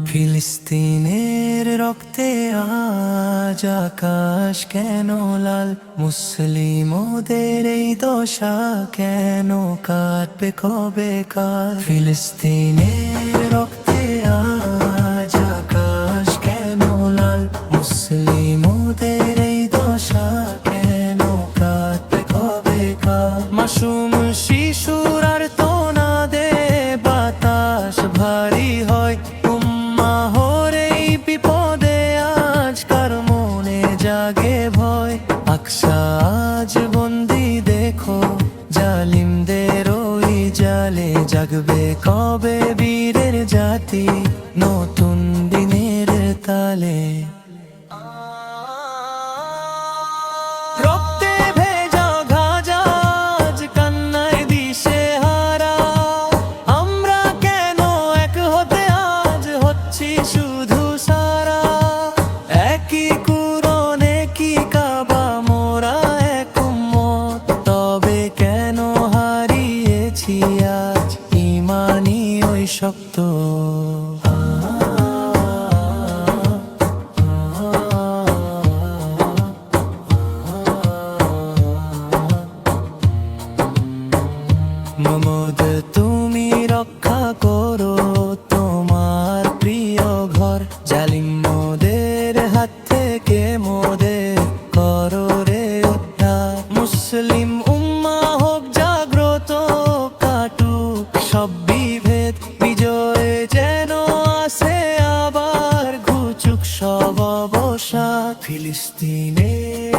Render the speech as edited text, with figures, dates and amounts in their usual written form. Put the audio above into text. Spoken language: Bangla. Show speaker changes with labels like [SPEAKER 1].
[SPEAKER 1] ফিলিস্তিনের রক্তে আজ আকাশ কেন লাল, মুসলিমদের এই দশা কেন কাটবে কবে কাল। ফিলিস্তিনের রক্তে আজ আকাশ কেন লাল, মুসলিমদের এই দশা কেন কাটবে কবে কাল। মাসুম শিশুর আর তোনাদে বাতাস ভারী হয়, বিপদে আজ কার মনে জাগে ভয়। আকসা আজ বন্দি দেখো জালিমদের ওই জালে, জাগবে কবে বীরের জাতি নতুন দিনের তালে। রক্তে ভেজা গাজাজ কান্নায় দিশে হারা, আমরা কেন এক হতে আজ হচ্ছি শুধু সারা। একই কুরআন একই কাবা মোরা এক উম্মত, তবে কেন হারিয়েছি আজ ঈমানি ওই শক্ত। মোহাম্মদ তুমি রক্ষা করো তোমার প্রিয় ঘর, জালিম মোদের হাত থেকে মোদের করো রে উদ্ধার। মুসলিম উম্মা হোক জাগ্রত, কাটুক সব বিভেদ, বিজয় যেন আসে আবার ঘুচুক সব অবসাদ। ফিলিস্তিনের